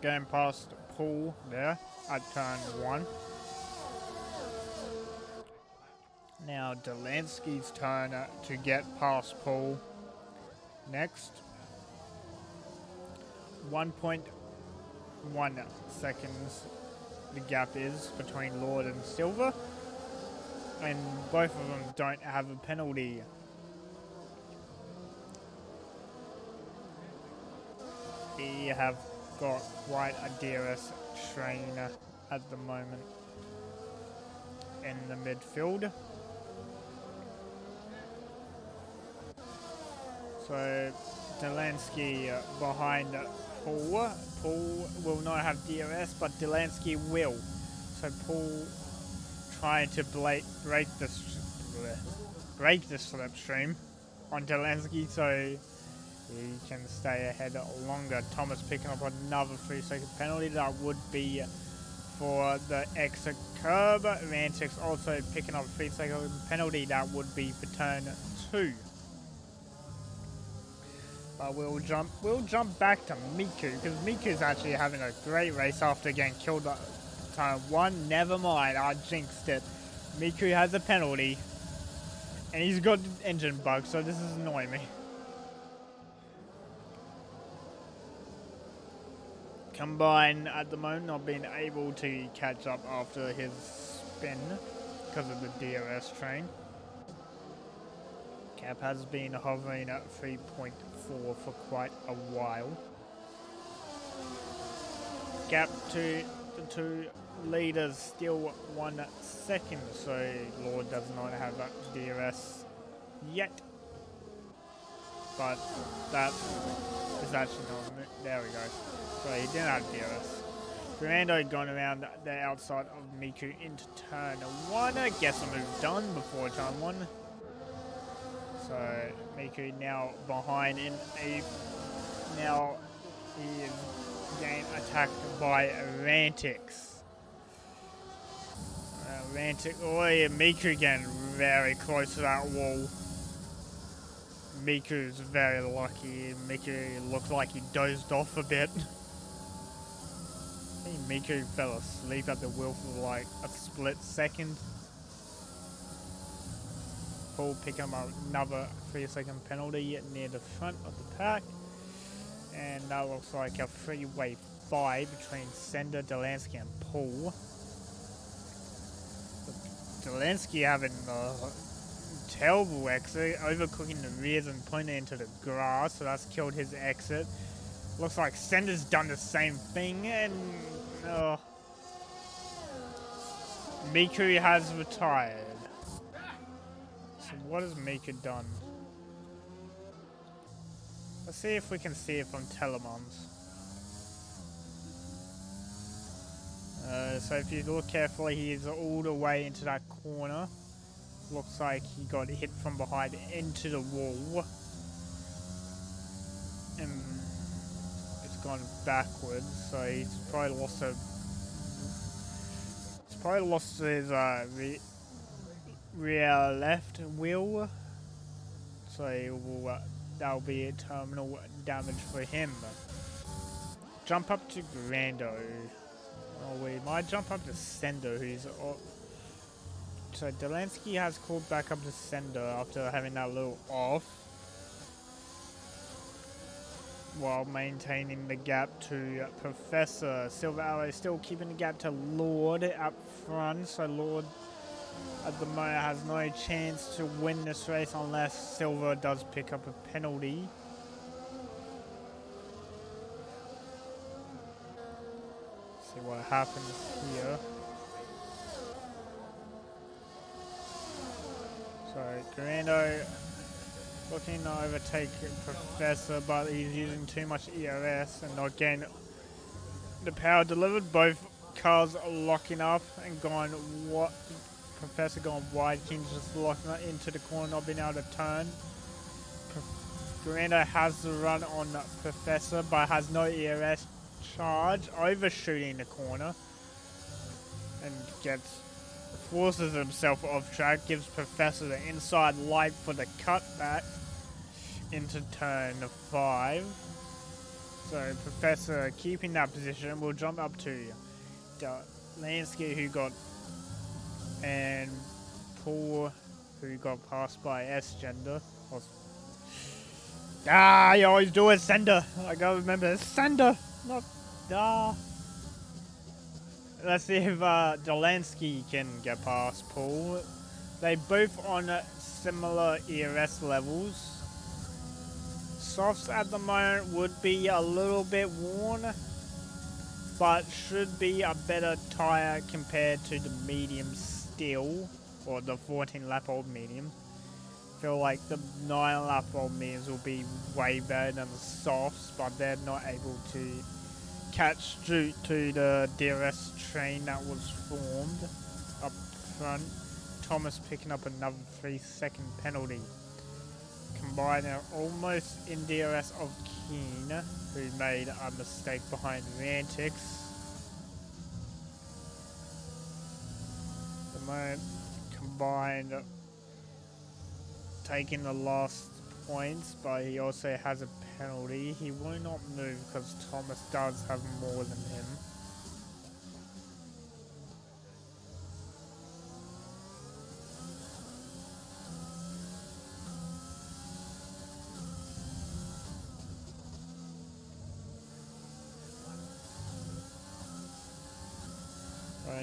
going past Pool there at turn 1. Now Delansky's turn to get past Pool next. 1.1 seconds the gap is between Lord and Silver, and both of them don't have a penalty. We have got quite a DRS train at the moment in the midfield. So Delansky behind Paul. Paul will not have DRS, but Delansky will. So Paul trying to break the slipstream on Delansky, so he can stay ahead longer. Thomas picking up another 3-second penalty. That would be for the exit curb. Rantix also picking up a 3-second penalty. That would be for turn 2. But we'll jump back to Miku, because Miku's actually having a great race after getting killed at turn 1. Never mind, I jinxed it. Miku has a penalty, and he's got an engine bug, so this is annoying me. Combine at the moment not being able to catch up after his spin because of the DRS train. Cap has been hovering at 3.4 for quite a while. Gap to the two leaders still 1 second, so Lord does not have a DRS yet. But that is actually not, there we go. So he didn't have DRS. Fernando gone around the outside of Miku into turn 1. I guess a move done before turn 1. So Miku now behind in 8th. Now he is getting attacked by Rantix. Oh yeah, Miku getting very close to that wall. Miku's very lucky. Miku looked like he dozed off a bit. I think Miku fell asleep at the wheel for like a split second. Paul picking up another 3-second penalty near the front of the pack. And that looks like a 3-way fight between Sender, Delansky and Paul. Delansky having a terrible exit, overcooking the rears and pointing into the grass, so that's killed his exit. Looks like Sender's done the same thing, and Miku has retired. So what has Miku done? Let's see if we can see it from Telemons. So if you look carefully, he is all the way into that corner. Looks like he got hit from behind into the wall. And it's gone backwards, so he's probably lost his rear left wheel. So that'll be a terminal damage for him. Jump up to Grando. Oh, we might jump up to Sender, who's... So Delansky has called back up to Sender after having that little off, while maintaining the gap to Professor. Silver Arrow still keeping the gap to Lord up front, so Lord at the moment has no chance to win this race unless Silver does pick up a penalty. See what happens here. So Grando looking to overtake Professor, but he's using too much ERS and not getting the power delivered. Both cars are locking up and going what? Professor going wide. King's just locking up into the corner, not being able to turn. Grando has the run on Professor, but has no ERS charge, overshooting the corner, and forces himself off track. Gives Professor the inside light for the cutback into turn 5. So Professor keeping that position will jump up to Lansky, who got, and Paul, who got passed by S-Gender. You always do it, Sender. I gotta remember, it's Sender, not Let's see if Delansky can get past Paul. They both on similar ERS levels. Softs at the moment would be a little bit worn, but should be a better tyre compared to the medium still, or the 14 lap old medium. Feel like the 9 lap old mediums will be way better than the softs, but they're not able to catch due to the DRS train that was formed up front. Thomas picking up another 3-second penalty. Combining almost in DRS of Keen, who made a mistake behind Rantix. The moment combined taking the last points, but he also has a penalty. He will not move because Thomas does have more than him.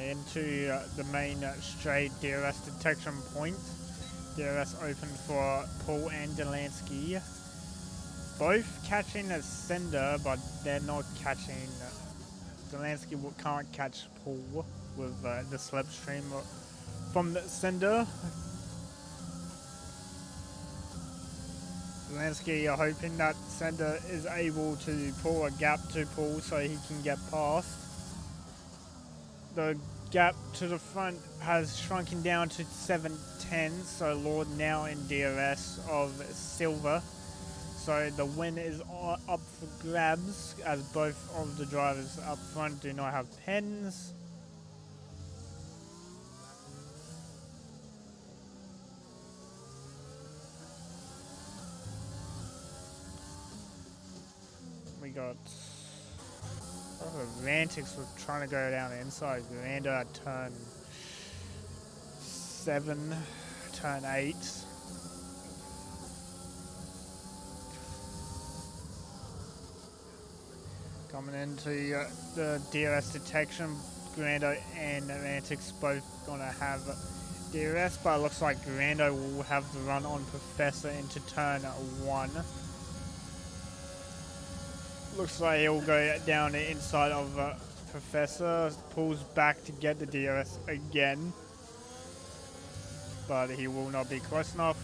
Into the main straight DRS detection point. DRS open for Paul and Delansky. Both catching a Sender, but they're not catching. Delansky can't catch Paul with the slipstream from the Sender. Delansky are hoping that Sender is able to pull a gap to Paul so he can get past. The gap to the front has shrunken down to 7:10, so Lord now in DRS of Silver. So the win is up for grabs, as both of the drivers up front do not have pens. We got Rantix was trying to go down the inside. Grando at turn 7, turn 8. Coming into the DRS detection, Grando and Rantix both gonna have DRS, but it looks like Grando will have the run on Professor into turn 1. Looks like he'll go down the inside of Professor, pulls back to get the DRS again, but he will not be close enough.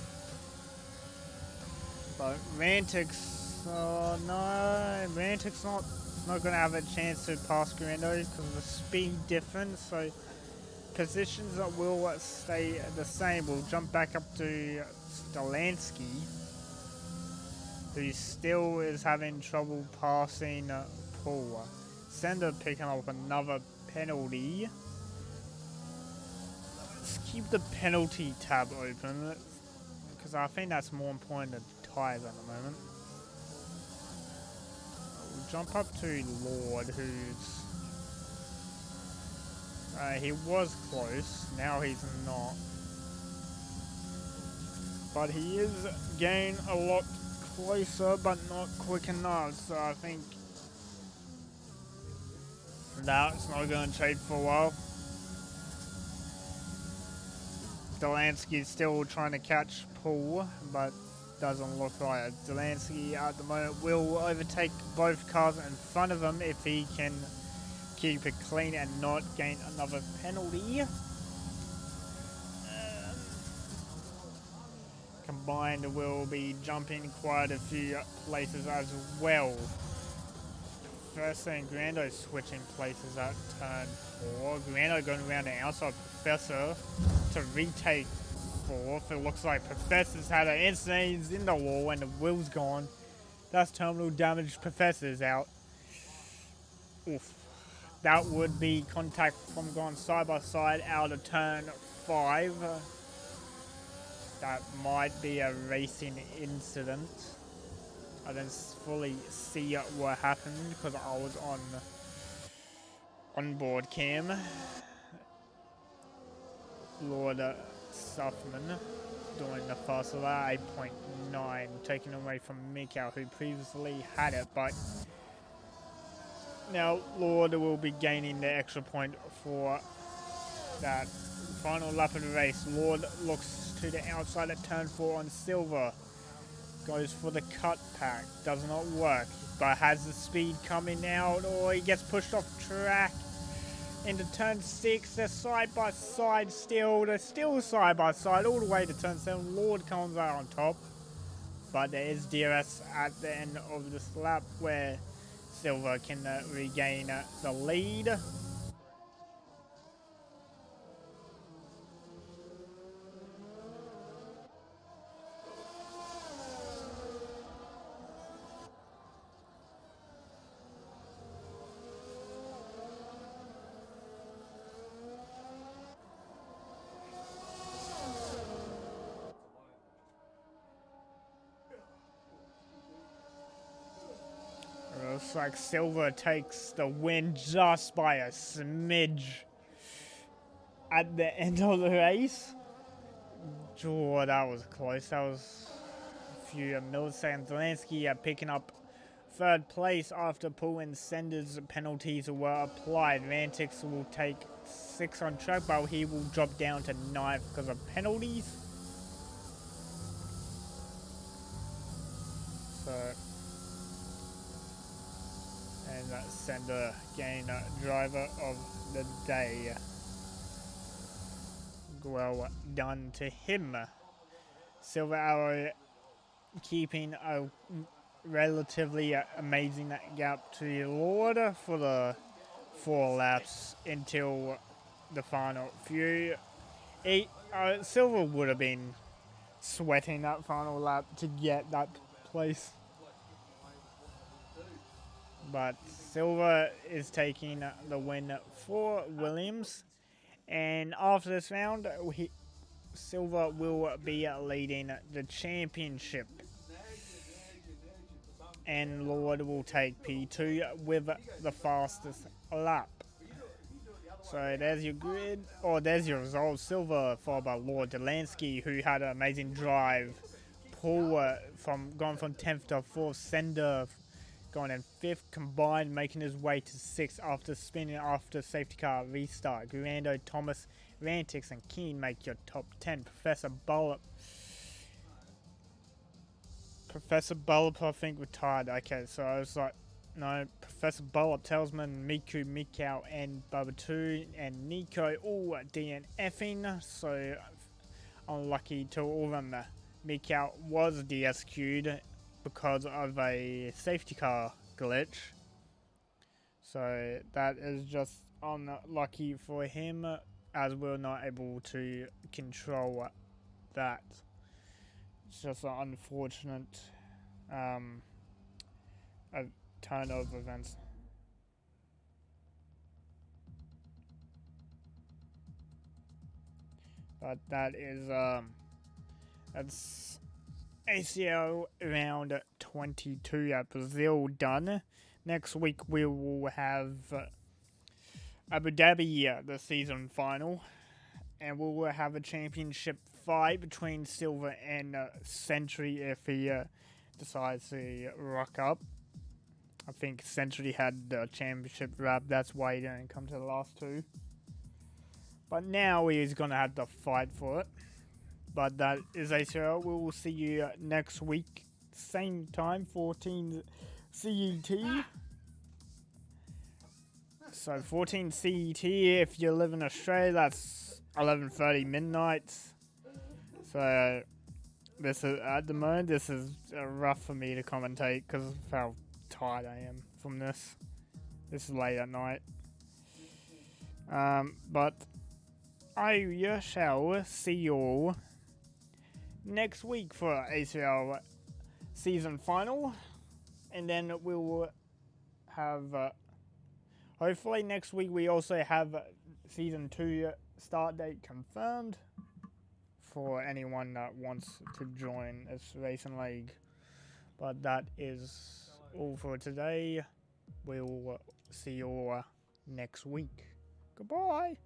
But Rantix, no, Rantix not it's not going to have a chance to pass Grando because of the speed difference. So positions will stay the same. We'll jump back up to Stolansky, who still is having trouble passing Paul. Sender picking up another penalty. Let's keep the penalty tab open because I think that's more important than tyres at the moment. We'll jump up to Lord, who's he was close, now he's not. But he is getting a lot closer, but not quick enough, so I think that's not going to take for a while. Delansky's still trying to catch Paul, but doesn't look like it. Delansky at the moment will overtake both cars in front of him if he can keep it clean and not gain another penalty. Combined will be jumping quite a few places as well. First thing, Grando switching places at turn 4. Grando going around the outside Professor to retake 4th. It looks like Professor's had an incident, he's in the wall and the wheel's gone. That's terminal damage, Professor's out. Oof. That would be contact from going side by side out of turn 5. That might be a racing incident. I didn't fully see what happened because I was on board cam. Lord Suffman doing the fast lap, 8.9, taken away from Mikau, who previously had it, but now Lord will be gaining the extra point for that final lap of the race. Lord looks to the outside at turn 4 on Silver. Goes for the cut pack. Does not work. But has the speed coming out. Or he gets pushed off track. Into turn 6. They're side by side still. They're still side by side all the way to turn 7. Lord comes out on top. But there is DRS at the end of this lap where Silver can regain the lead. Looks like Silver takes the win just by a smidge at the end of the race. Oh, that was close. That was a few milliseconds. Zelensky picking up 3rd place after Paul and Sender's penalties were applied. Vantix will take 6 on track, but he will drop down to 9th because of penalties. So, and Sender gain driver of the day. Well done to him. Silver Arrow keeping a relatively amazing gap to the Lord for the 4 laps until the final few. Silver would have been sweating that final lap to get that place. But Silver is taking the win for Williams. And after this round, Silver will be leading the championship. And Lord will take P2 with the fastest lap. So there's your grid, or there's your result. Silver followed by Lord Delansky, who had an amazing drive. Paul going from 10th to 4th. Sender going in 5th. Combined, making his way to 6th after spinning after safety car restart. Grando, Thomas, Rantix, and Keen make your top 10. Professor Bullup, I think, retired. Okay, so I was like, no, Professor Bullup, Telsman, Miku, Mikau, and Babatu, and Nico all DNFing. So unlucky to all of them. Mikau was DSQ'd because of a safety car glitch. So that is just unlucky for him, as we're not able to control that. It's just an unfortunate a turn of events. But that is that's ACRL round 22 at Brazil done. Next week we will have Abu Dhabi, the season final, and we will have a championship fight between Silver and Century if he decides to rock up. I think Century had the championship wrap, that's why he didn't come to the last two. But now he's going to have to fight for it. But that is ACRL. We will see you next week. Same time, 14 CET. So 14 CET, if you live in Australia, that's 11:30 midnight. So this is, at the moment, this is rough for me to commentate because of how tired I am from this. This is late at night. But I shall see you all next week for ACRL season final, and then we'll have hopefully next week we also have season 2 start date confirmed for anyone that wants to join this racing league. But that is all for today. We'll see you all next week. Goodbye.